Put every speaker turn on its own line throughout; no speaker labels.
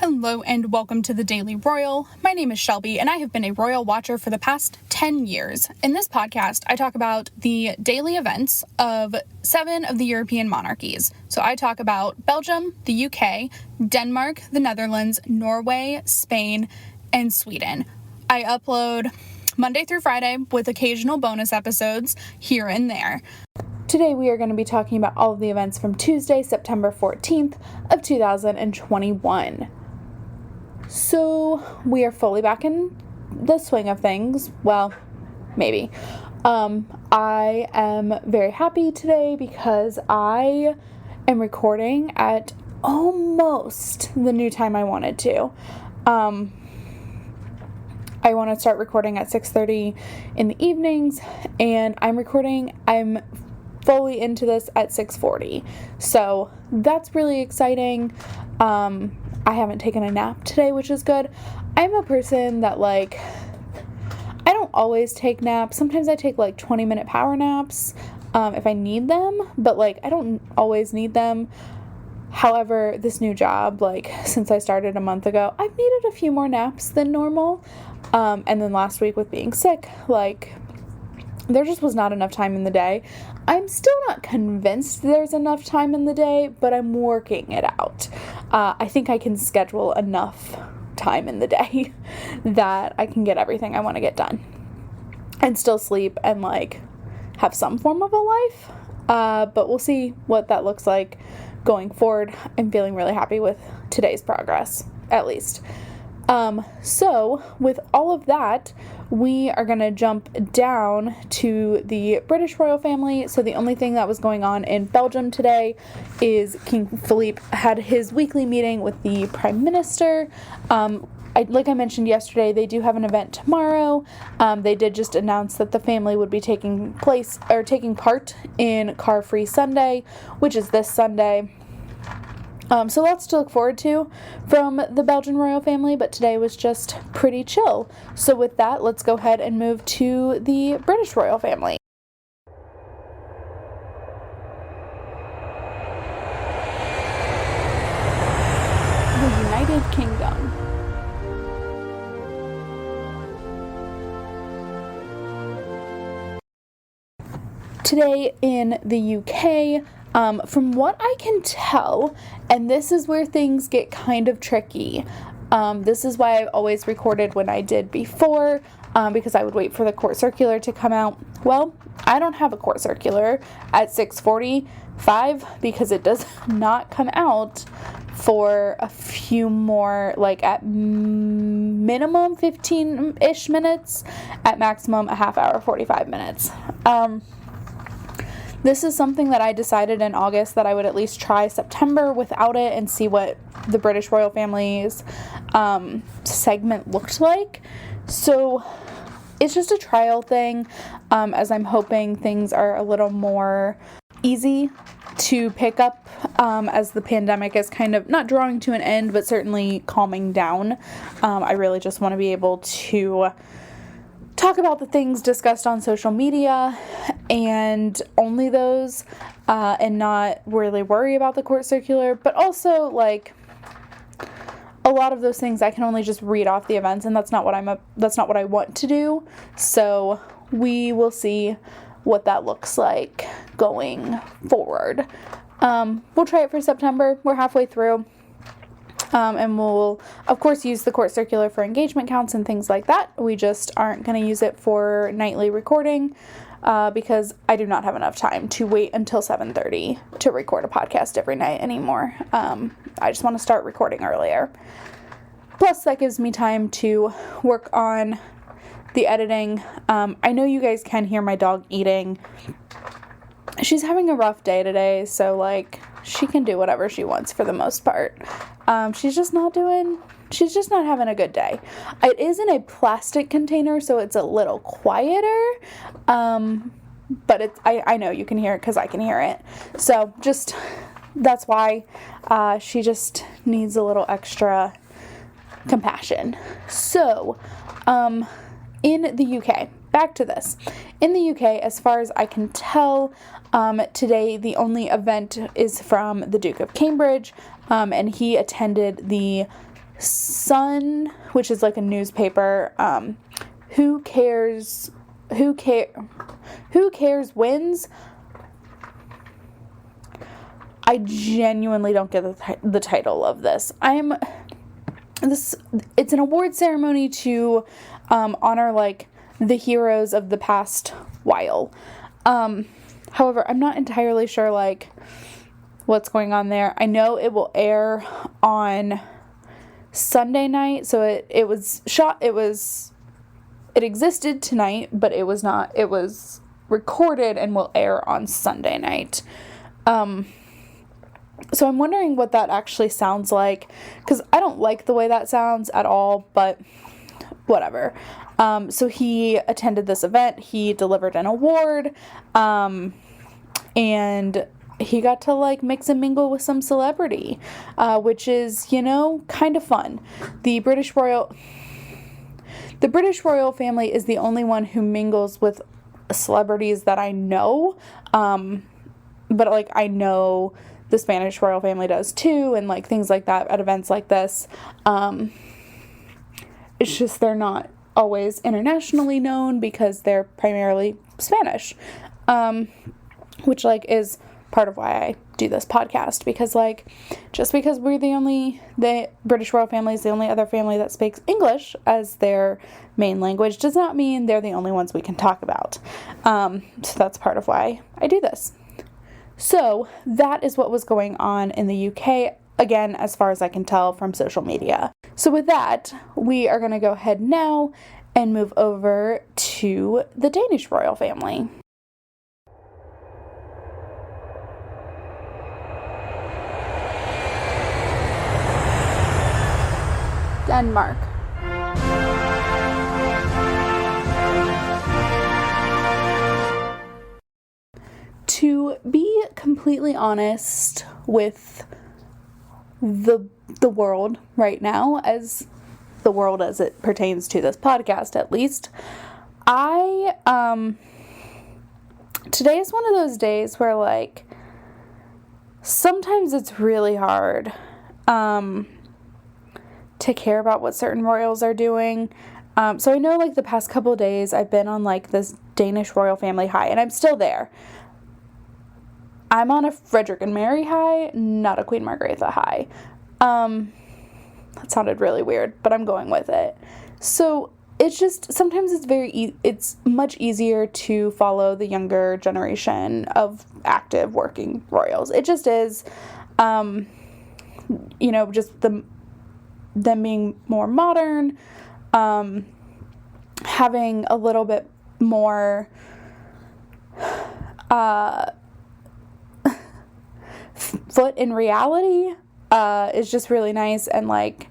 Hello and welcome to the Daily Royal. My name is Shelby and I have been a royal watcher for the past 10 years. In this podcast, I talk about the daily events of 7 of the European monarchies. So I talk about Belgium, the UK, Denmark, the Netherlands, Norway, Spain, and Sweden. I upload Monday through Friday with occasional bonus episodes here and there. Today we are going to be talking about all of the events from Tuesday, September 14th of 2021. So, we are fully back in the swing of things. Well, maybe. I am very happy today because I am recording at almost the new time I wanted to. I want to start recording at 6:30 in the evenings, and I'm fully into this at 6:40. So, that's really exciting. I haven't taken a nap today, which is good. I'm a person that, I don't always take naps. Sometimes I take, 20-minute power naps, if I need them, but, I don't always need them. However, this new job, since I started a month ago, I've needed a few more naps than normal, and then last week with being sick, there just was not enough time in the day. I'm still not convinced there's enough time in the day, but I'm working it out. I think I can schedule enough time in the day that I can get everything I want to get done and still sleep and have some form of a life. But we'll see what that looks like going forward. I'm feeling really happy with today's progress, at least. So with all of that, we are going to jump down to the British royal family. So the only thing that was going on in Belgium today is King Philippe had his weekly meeting with the Prime Minister. Like I mentioned yesterday, they do have an event tomorrow. They did just announce that the family would be taking part in Car Free Sunday, which is this Sunday. So lots to look forward to from the Belgian royal family, but today was just pretty chill. So with that, let's go ahead and move to the British royal family. The United Kingdom. Today in the UK, from what I can tell, and this is where things get kind of tricky, this is why I've always recorded when I did before, because I would wait for the court circular to come out. Well, I don't have a court circular at 6:45 because it does not come out for a few more, at minimum 15-ish minutes, at maximum a half hour, 45 minutes. This is something that I decided in August that I would at least try September without it and see what the British royal family's segment looked like. So it's just a trial thing, as I'm hoping things are a little more easy to pick up as the pandemic is kind of not drawing to an end, but certainly calming down. I really just want to be able to talk about the things discussed on social media and only those, and not really worry about the court circular, but also a lot of those things I can only just read off the events, and that's not what I want to do. So we will see what that looks like going forward. We'll try it for September. We're halfway through. And we'll, of course, use the court circular for engagement counts and things like that. We just aren't going to use it for nightly recording because I do not have enough time to wait until 7:30 to record a podcast every night anymore. I just want to start recording earlier. Plus, that gives me time to work on the editing. I know you guys can hear my dog eating. She's having a rough day today, so, she can do whatever she wants for the most part. She's just not having a good day. It is in a plastic container, so it's a little quieter, but I know you can hear it because I can hear it. So that's why she just needs a little extra compassion. So, in the UK, back to this. In the UK, as far as I can tell, today the only event is from the Duke of Cambridge, and he attended the Sun, which is like a newspaper, who cares wins. I genuinely don't get the title of this. It's an award ceremony to honor like the heroes of the past while. However, I'm not entirely sure like what's going on there. I know it will air on Sunday night, so it existed tonight, but it was recorded and will air on Sunday night. So I'm wondering what that actually sounds like, because I don't like the way that sounds at all, but whatever. So he attended this event, he delivered an award, and he got to like mix and mingle with some celebrity, which is, kind of fun. The British royal family is the only one who mingles with celebrities that I know, but like I know the Spanish royal family does too, and like things like that at events like this. It's just they're not always internationally known because they're primarily Spanish, which like is part of why I do this podcast, because like just because the British royal family is the only other family that speaks English as their main language does not mean they're the only ones we can talk about. So that's part of why I do this. So that is what was going on in the UK, again, as far as I can tell from social media. So with that, we are going to go ahead now and move over to the Danish royal family. Denmark. To be completely honest with the world right now, as the world as it pertains to this podcast at least, today is one of those days where like sometimes it's really hard to care about what certain royals are doing. So I know like the past couple of days I've been on like this Danish royal family high, and I'm still there. I'm on a Frederick and Mary high, not a Queen Margrethe high. That sounded really weird, but I'm going with it. So it's just, sometimes it's much easier to follow the younger generation of active working royals. It just is, just them being more modern, having a little bit more, foot in reality is just really nice. And like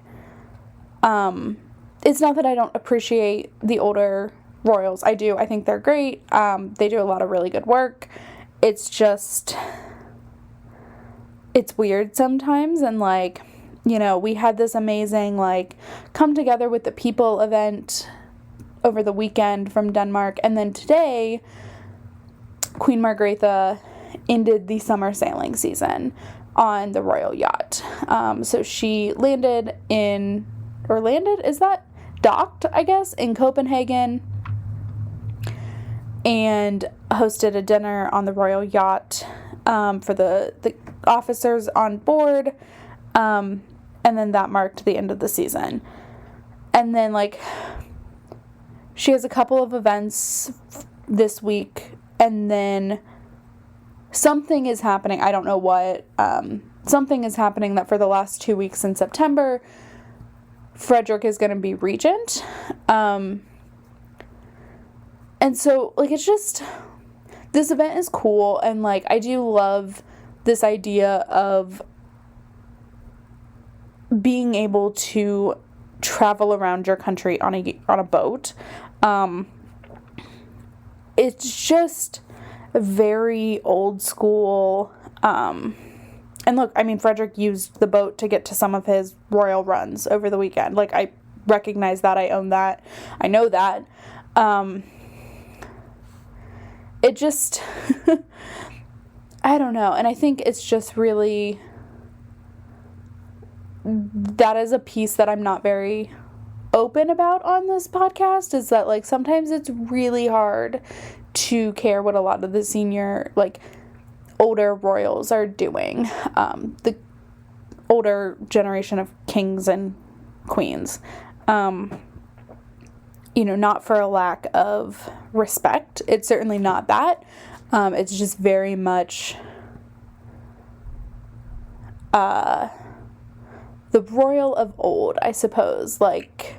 it's not that I don't appreciate the older royals. I do. I think they're great. They do a lot of really good work. It's just, it's weird sometimes. And like, we had this amazing like come together with the people event over the weekend from Denmark, and then today Queen Margrethe ended the summer sailing season on the royal yacht. So she docked, I guess, in Copenhagen, and hosted a dinner on the royal yacht for the officers on board, and then that marked the end of the season. And then like she has a couple of events this week, and then something is happening. I don't know what. Something is happening that for the last 2 weeks in September, Frederick is going to be regent. And so, like, it's just, this event is cool. And, like, I do love this idea of being able to travel around your country on a boat. It's just very old school. And look, I mean, Frederick used the boat to get to some of his royal runs over the weekend. Like, I recognize that. I own that. I know that. It just, I don't know. And I think it's just really, that is a piece that I'm not very open about on this podcast, is that, like, sometimes it's really hard to care what a lot of the senior, like, older royals are doing. The older generation of kings and queens. Not for a lack of respect. It's certainly not that. It's just very much the royal of old, I suppose. Like,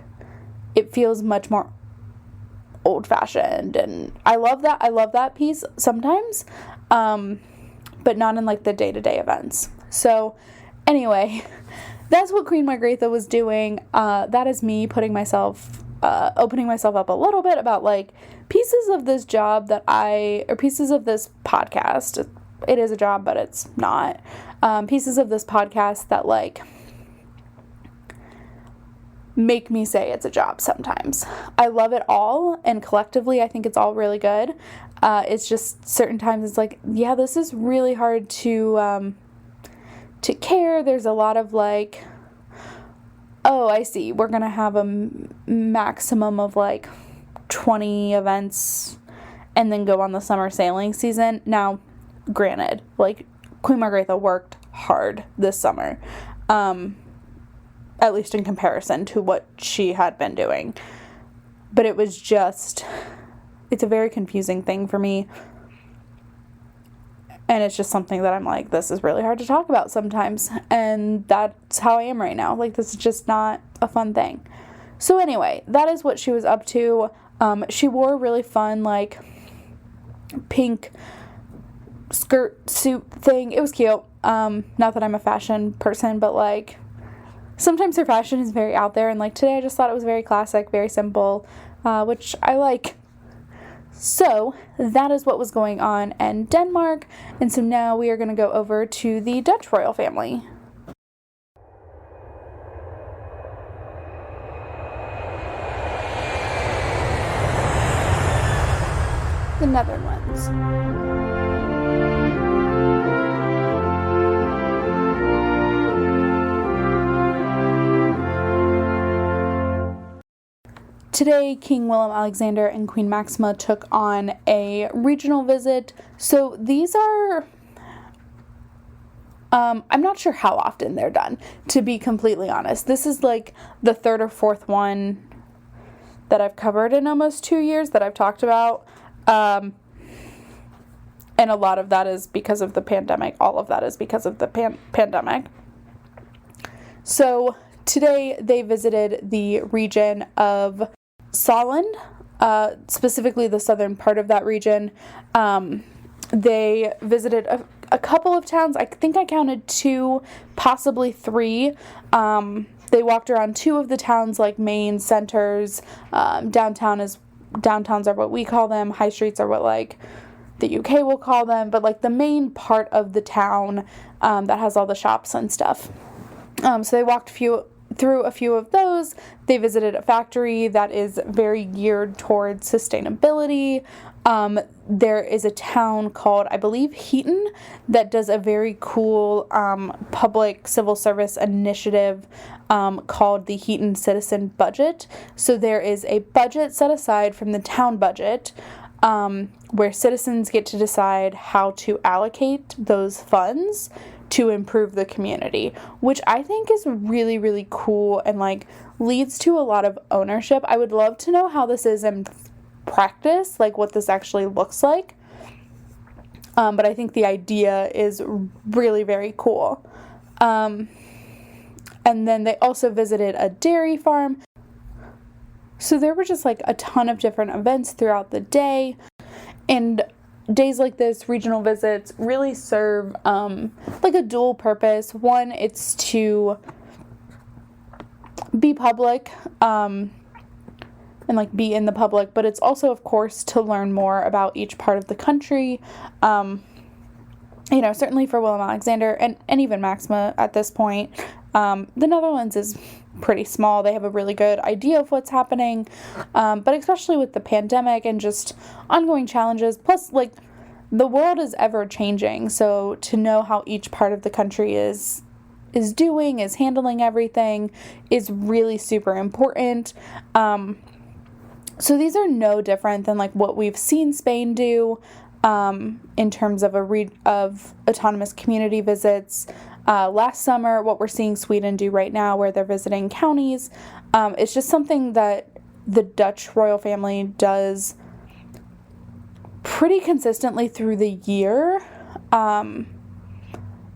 it feels much more old-fashioned, and I love that piece sometimes, but not in, like, the day-to-day events. So, anyway, that's what Queen Margrethe was doing. That is me opening myself up a little bit about, like, pieces of this job pieces of this podcast. It is a job, but it's not. Pieces of this podcast that, like, make me say it's a job sometimes. I love it all, and collectively I think it's all really good. It's just certain times it's like, yeah, this is really hard to care. There's a lot of, like, oh, I see, we're gonna have a maximum of, like, 20 events and then go on the summer sailing season. Now, granted, like, Queen Margrethe worked hard this summer, at least in comparison to what she had been doing. But it's a very confusing thing for me. And it's just something that I'm like, this is really hard to talk about sometimes. And that's how I am right now. Like, this is just not a fun thing. So anyway, that is what she was up to. She wore a really fun, like, pink skirt suit thing. It was cute. Not that I'm a fashion person, but, like, sometimes her fashion is very out there, and, like, today I just thought it was very classic, very simple, which I like. So, that is what was going on in Denmark, and so now we are going to go over to the Dutch royal family. The Netherlands. Today, King Willem-Alexander and Queen Máxima took on a regional visit. So these are, I'm not sure how often they're done, to be completely honest. This is like the third or fourth one that I've covered in almost 2 years that I've talked about. And a lot of that is because of the pandemic. All of that is because of the pandemic. So today they visited the region of Salland, specifically the southern part of that region. They visited a couple of towns. I think I counted 2, possibly 3. They walked around 2 of the towns, like, main centers. Downtowns are what we call them. High streets are what, like, the UK will call them. But, like, the main part of the town that has all the shops and stuff. So they walked through a few of those. They visited a factory that is very geared towards sustainability. There is a town called, I believe, Heaton, that does a very cool public civil service initiative called the Heaton Citizen Budget. So there is a budget set aside from the town budget where citizens get to decide how to allocate those funds to improve the community, which I think is really, really cool and, like, leads to a lot of ownership. I would love to know how this is in practice, like, what this actually looks like. But I think the idea is really, very cool. And then they also visited a dairy farm. So there were just, like, a ton of different events throughout the day. And days like this, regional visits, really serve like a dual purpose. One, it's to be public and, like, be in the public, but it's also, of course, to learn more about each part of the country. Certainly for Willem-Alexander and even Máxima at this point, the Netherlands is pretty small. They have a really good idea of what's happening, but especially with the pandemic and just ongoing challenges, plus, like, the world is ever changing, so to know how each part of the country is is doing, is handling everything, is really super important. So these are no different than like what we've seen Spain do in terms of of autonomous community visits last summer, what we're seeing Sweden do right now where they're visiting counties. It's just something that the Dutch royal family does pretty consistently through the year.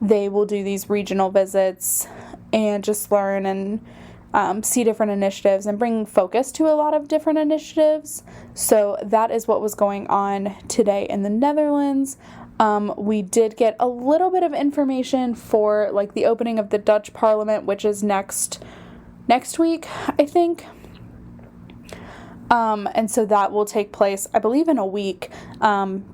They will do these regional visits and just learn and see different initiatives and bring focus to a lot of different initiatives. So that is what was going on today in the Netherlands. We did get a little bit of information for like the opening of the Dutch Parliament, which is next week, I think. And so that will take place, I believe, in a week.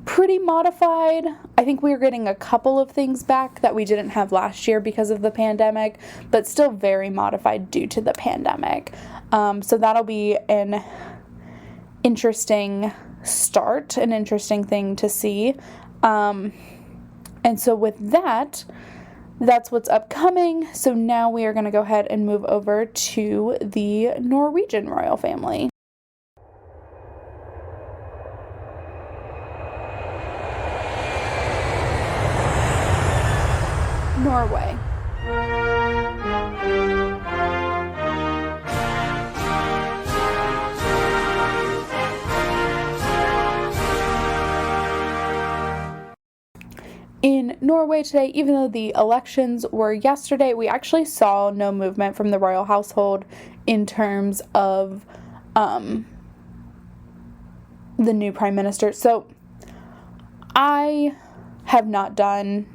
Pretty modified. I think we're getting a couple of things back that we didn't have last year because of the pandemic, but still very modified due to the pandemic. So that'll be an interesting start, an interesting thing to see. And so with that, that's what's upcoming. So now we are going to go ahead and move over to the Norwegian royal family. Norway. In Norway today, even though the elections were yesterday, we actually saw no movement from the royal household in terms of the new prime minister. So I have not done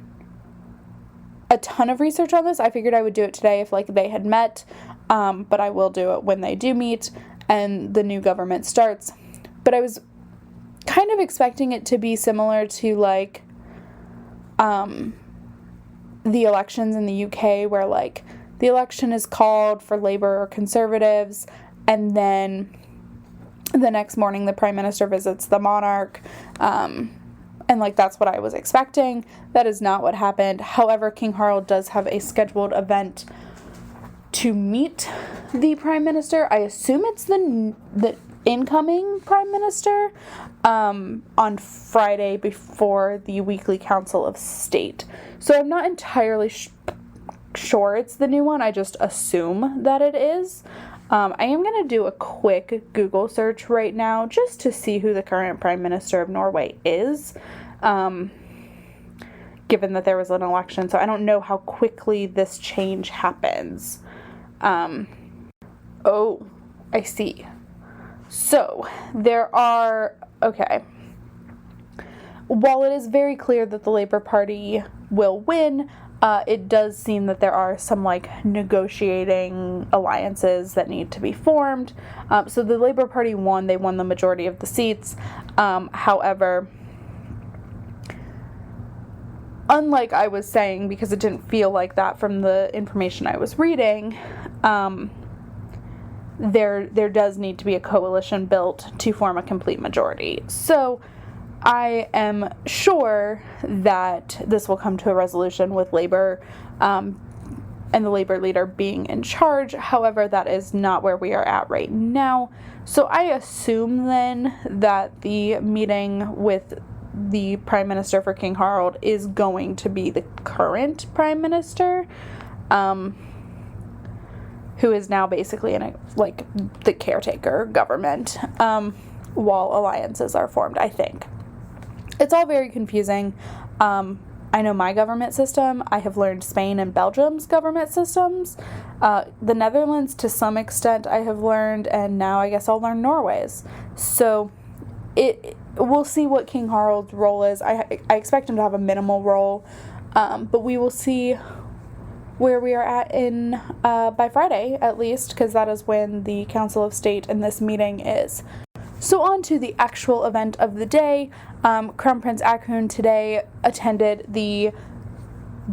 a ton of research on this. I figured I would do it today if like they had met, but I will do it when they do meet and the new government starts. But I was kind of expecting it to be similar to like the elections in the UK, where like the election is called for Labour or Conservatives, and then the next morning the prime minister visits the monarch. And like that's what I was expecting. That is not what happened. However, King Carl does have a scheduled event to meet the prime minister. I assume it's the incoming prime minister on Friday before the weekly Council of State. So I'm not entirely sure it's the new one. I just assume that it is. I am going to do a quick Google search right now just to see who the current Prime Minister of Norway is, given that there was an election. So I don't know how quickly this change happens. Oh, I see. So there are, okay. While it is very clear that the Labour Party will win, it does seem that there are some like negotiating alliances that need to be formed. So the Labour Party won. They won the majority of the seats. However, unlike I was saying, because it didn't feel like that from the information I was reading, there does need to be a coalition built to form a complete majority. So I am sure that this will come to a resolution with Labour and the Labour leader being in charge. However, that is not where we are at right now. So I assume then that the meeting with the Prime Minister for King Harald is going to be the current Prime Minister, who is now basically in the caretaker government, while alliances are formed, I think. It's all very confusing. I know my government system. I have learned Spain and Belgium's government systems. The Netherlands, to some extent, I have learned, and now I guess I'll learn Norway's. So we'll see what King Harald's role is. I expect him to have a minimal role, but we will see where we are at in by Friday, at least, because that is when the Council of State in this meeting is. So on to the actual event of the day. Crown Prince Haakon today attended the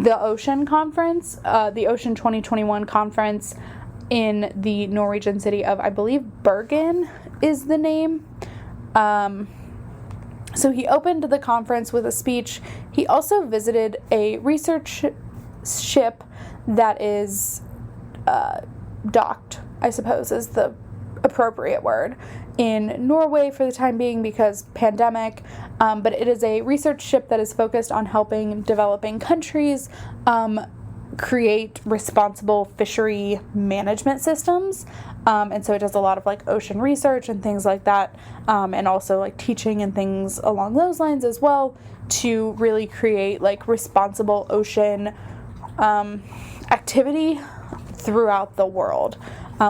Ocean Conference, the Ocean 2021 conference in the Norwegian city of, I believe, Bergen is the name. So he opened the conference with a speech. He also visited a research ship that is docked, I suppose is the appropriate word, in Norway for the time being because pandemic, but it is a research ship that is focused on helping developing countries create responsible fishery management systems, and so it does a lot of like ocean research and things like that, and also like teaching and things along those lines as well to really create like responsible ocean activity throughout the world,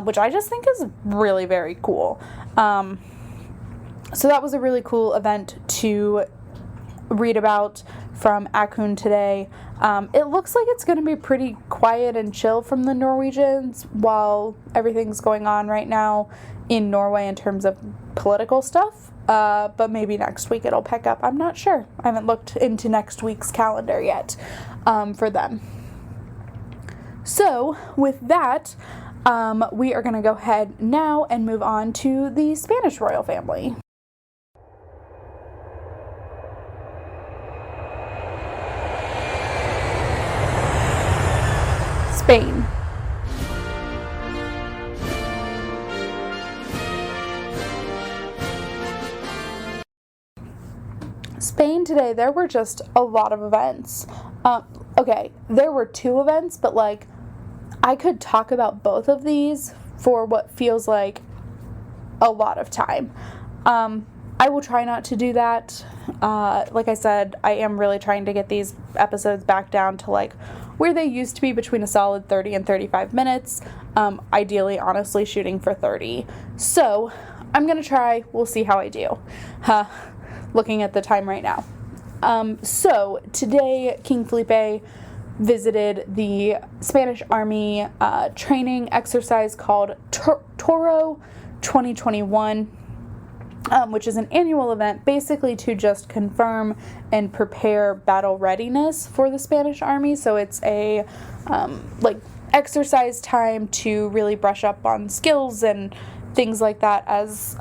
which I just think is really very cool. So that was a really cool event to read about from Akun today. It looks like it's going to be pretty quiet and chill from the Norwegians while everything's going on right now in Norway in terms of political stuff. But maybe next week it'll pick up. I'm not sure. I haven't looked into next week's calendar yet for them. So with that, we are going to go ahead now and move on to the Spanish royal family. Spain. Spain today, there were just a lot of events. Okay, there were 2 events, but like I could talk about both of these for what feels like a lot of time. I will try not to do that. Like I said, I am really trying to get these episodes back down to like where they used to be, between a solid 30 and 35 minutes. Ideally, honestly, shooting for 30. So I'm going to try. We'll see how I do. Looking at the time right now. So today, King Felipe visited the Spanish Army training exercise called Toro 2021, which is an annual event basically to just confirm and prepare battle readiness for the Spanish Army. So it's a like exercise time to really brush up on skills and things like that as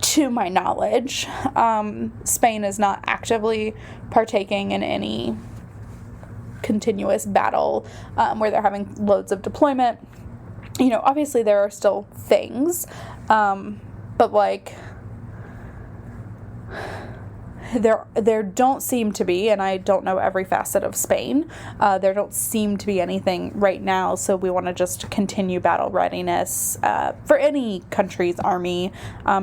to my knowledge. Spain is not actively partaking in any continuous battle where they're having loads of deployment. Obviously there are still things, but like there don't seem to be, and I don't know every facet of Spain, there don't seem to be anything right now, so we want to just continue battle readiness for any country's army,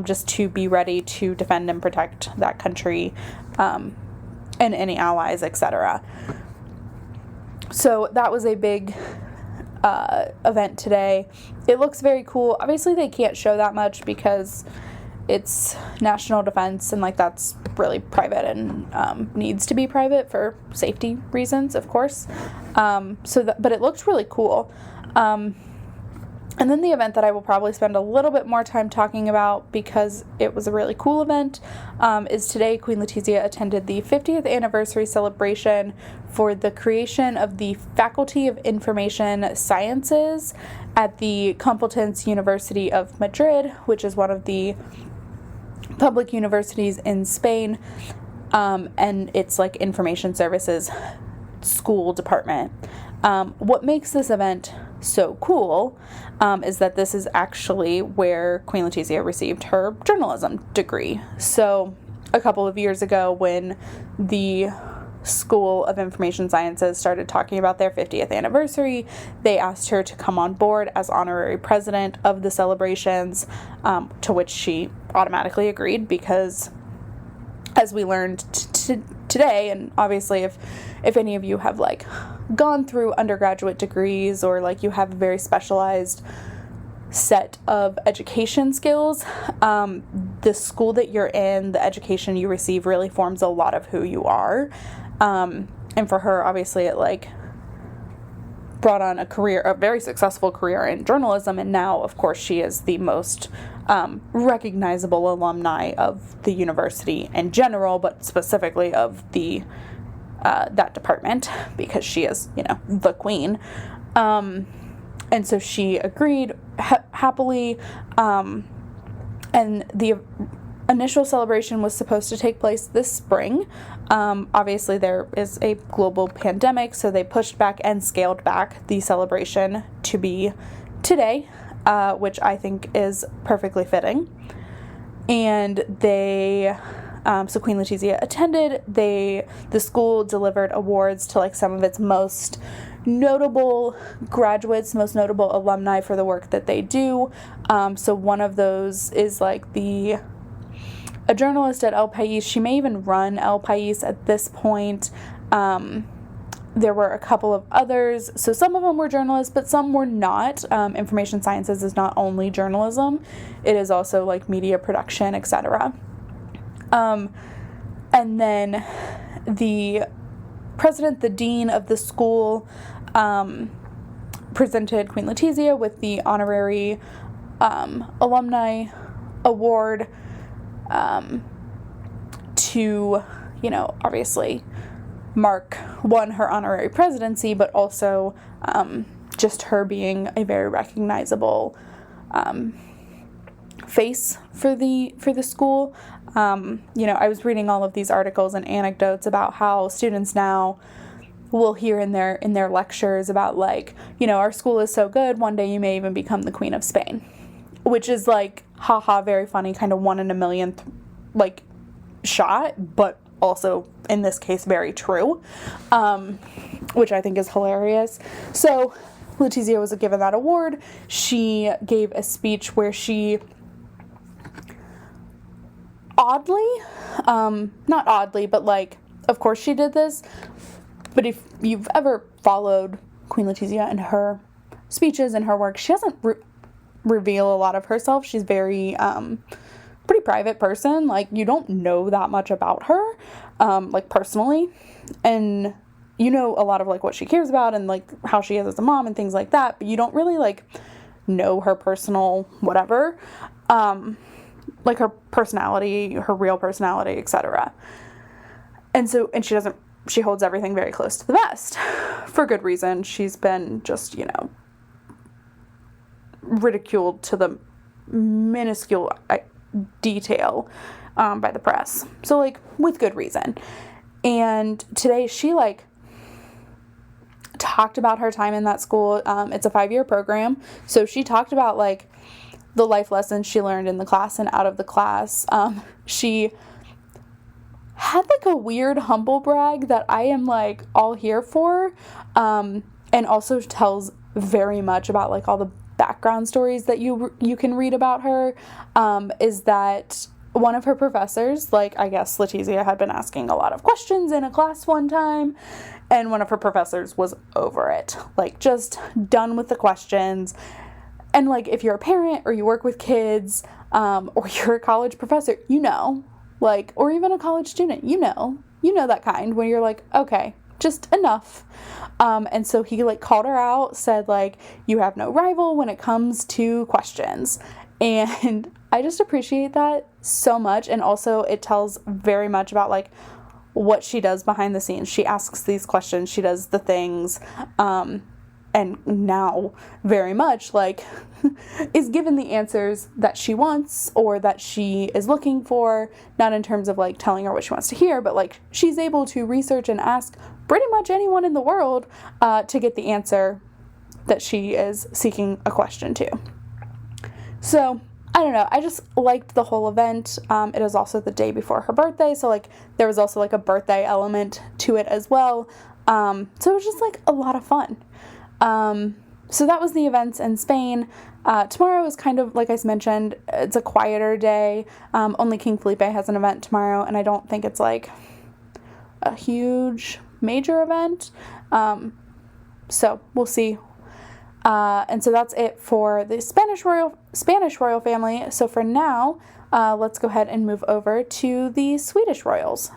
just to be ready to defend and protect that country and any allies, etc. So that was a big event today. It looks very cool. Obviously they can't show that much because it's national defense, and like that's really private and needs to be private for safety reasons, of course. But it looked really cool. And then the event that I will probably spend a little bit more time talking about because it was a really cool event is today. Queen Letizia attended the 50th anniversary celebration for the creation of the Faculty of Information Sciences at the Complutense University of Madrid, which is one of the public universities in Spain, and it's like information services school department. What makes this event so cool is that this is actually where Queen Letizia received her journalism degree. So a couple of years ago, when the School of Information Sciences started talking about their 50th anniversary, they asked her to come on board as honorary president of the celebrations, to which she automatically agreed because, as we learned today, and obviously if any of you have like gone through undergraduate degrees or like you have a very specialized set of education skills, the school that you're in, the education you receive really forms a lot of who you are. And for her, obviously, it like brought on a very successful career in journalism, and now, of course, she is the most recognizable alumni of the university in general, but specifically of the that department, because she is, the queen. And so she agreed happily, and the initial celebration was supposed to take place this spring. Obviously, there is a global pandemic, so they pushed back and scaled back the celebration to be today, which I think is perfectly fitting. And so Queen Letizia attended. The school delivered awards to like some of its most notable graduates, most notable alumni for the work that they do. So one of those is like a journalist at El País. She may even run El País at this point. There were a couple of others. So some of them were journalists, but some were not. Information sciences is not only journalism. It is also like media production, etc. And then the president, the dean of the school, presented Queen Letizia with the honorary alumni award to, obviously mark, one, her honorary presidency, but also just her being a very recognizable face for the school. I was reading all of these articles and anecdotes about how students now will hear in their lectures about like, our school is so good, one day you may even become the Queen of Spain, which is like, haha, very funny, kind of 1 in a million like shot, but also in this case very true, which I think is hilarious. So Letizia was given that award. She gave a speech where she not oddly, but like, of course she did this, but if you've ever followed Queen Letizia and her speeches and her work, she doesn't reveal a lot of herself. She's very pretty private person. Like, you don't know that much about her like personally, and a lot of like what she cares about and like how she is as a mom and things like that, but you don't really like know her personal whatever, like her personality, her real personality, etc. And she holds everything very close to the vest for good reason. She's been just, ridiculed to the minuscule detail by the press. So like with good reason. And today she like talked about her time in that school. It's a 5-year program. So she talked about like the life lessons she learned in the class and out of the class. She had like a weird humble brag that I am like all here for, and also tells very much about like all the background stories that you can read about her. Is that one of her professors, like I guess Letizia had been asking a lot of questions in a class one time, and one of her professors was over it, like just done with the questions. And like if you're a parent or you work with kids, or you're a college professor, like, or even a college student, that kind where you're like, okay, just enough. And so he like called her out, said like, you have no rival when it comes to questions. And I just appreciate that so much. And also it tells very much about like what she does behind the scenes. She asks these questions, she does the things, and now very much like is given the answers that she wants or that she is looking for, not in terms of like telling her what she wants to hear, but like she's able to research and ask pretty much anyone in the world to get the answer that she is seeking a question to. So I don't know, I just liked the whole event. It was also the day before her birthday, so like there was also like a birthday element to it as well. So it was just like a lot of fun. So that was the events in Spain. Tomorrow is kind of, like I mentioned, it's a quieter day. Only King Felipe has an event tomorrow, and I don't think it's like a huge major event. So we'll see. And so that's it for the Spanish royal family. So for now, let's go ahead and move over to the Swedish royals.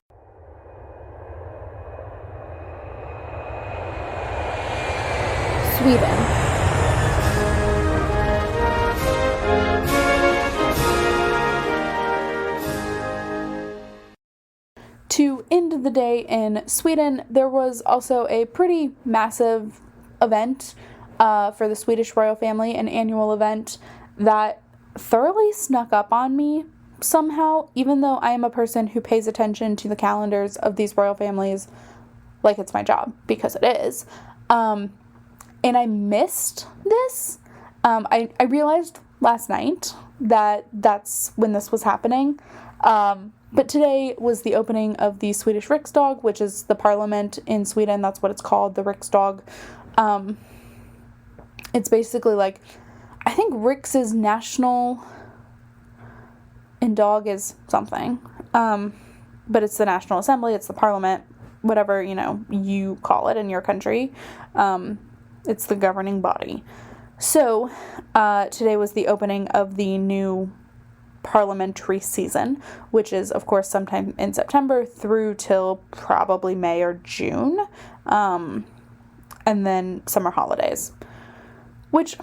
Sweden. To end the day in Sweden, there was also a pretty massive event for the Swedish royal family, an annual event that thoroughly snuck up on me somehow, even though I am a person who pays attention to the calendars of these royal families like it's my job, because it is. And I missed this. I realized last night that that's when this was happening. But today was the opening of the Swedish Riksdag, which is the parliament in Sweden. That's what it's called, the Riksdag. It's basically like, I think Riks is national and dog is something. But it's the National Assembly, it's the parliament, whatever, you call it in your country. It's the governing body. So, today was the opening of the new parliamentary season, which is, of course, sometime in September through till probably May or June, and then summer holidays, which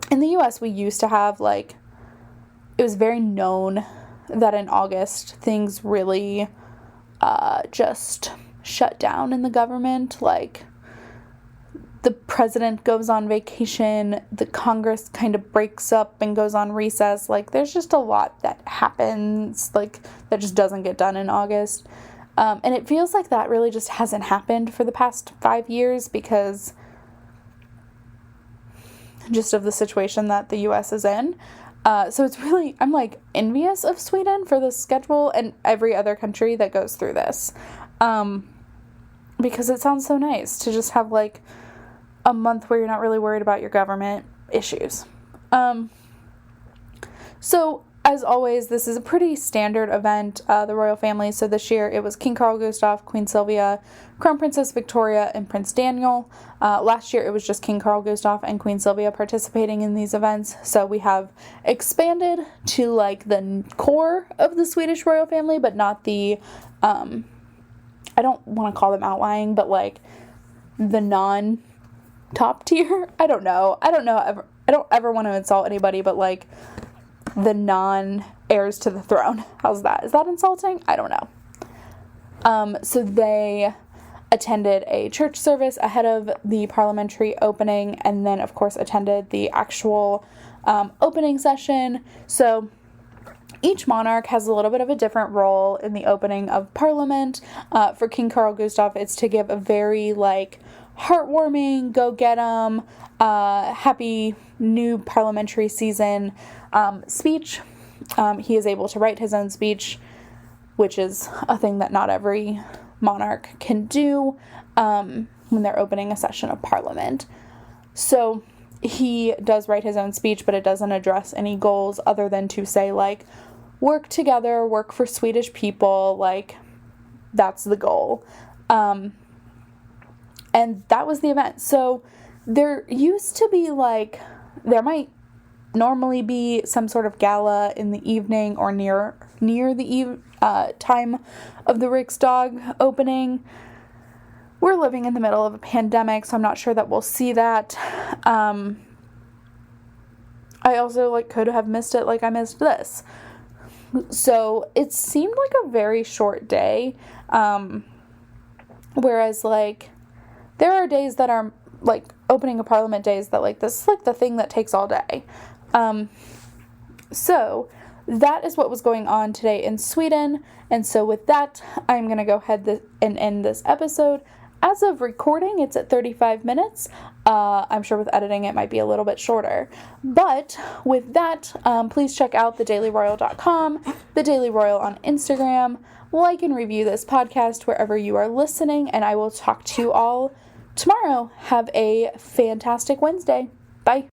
in the US we used to have, it was very known that in August things really just shut down in the government. The president goes on vacation, the Congress kind of breaks up and goes on recess. There's just a lot that happens, that just doesn't get done in August. And it feels like that really just hasn't happened for the past 5 years because just of the situation that the U.S. is in. So it's really, I'm envious of Sweden for this schedule and every other country that goes through this. Because it sounds so nice to just have a month where you're not really worried about your government issues. So, as always, this is a pretty standard event, the royal family. So this year it was King Carl Gustaf, Queen Sylvia, Crown Princess Victoria, and Prince Daniel. Last year it was just King Carl Gustaf and Queen Sylvia participating in these events. So we have expanded to the core of the Swedish royal family, but not the, I don't want to call them outlying, but the non-top tier. I don't know. I don't ever want to insult anybody, but the non-heirs to the throne. How's that? Is that insulting? I don't know. So they attended a church service ahead of the parliamentary opening, and then, of course, attended the actual opening session. So each monarch has a little bit of a different role in the opening of Parliament. For King Carl Gustaf, it's to give a very, heartwarming, go get 'em, happy new parliamentary season speech. He is able to write his own speech, which is a thing that not every monarch can do when they're opening a session of Parliament. So he does write his own speech, but it doesn't address any goals other than to say, work together, work for Swedish people, that's the goal. And that was the event. So there used to be, there might normally be some sort of gala in the evening or near the time of the Riksdag opening. We're living in the middle of a pandemic, so I'm not sure that we'll see that. I also, could have missed it I missed this. So it seemed like a very short day, whereas, there are days that are, opening a parliament days that, this is, the thing that takes all day. So that is what was going on today in Sweden, and so with that, I'm going to go ahead and end this episode. As of recording, it's at 35 minutes. I'm sure with editing it might be a little bit shorter. But with that, please check out thedailyroyal.com, The Daily Royal on Instagram, like and review this podcast wherever you are listening, and I will talk to you all tomorrow. Have a fantastic Wednesday. Bye.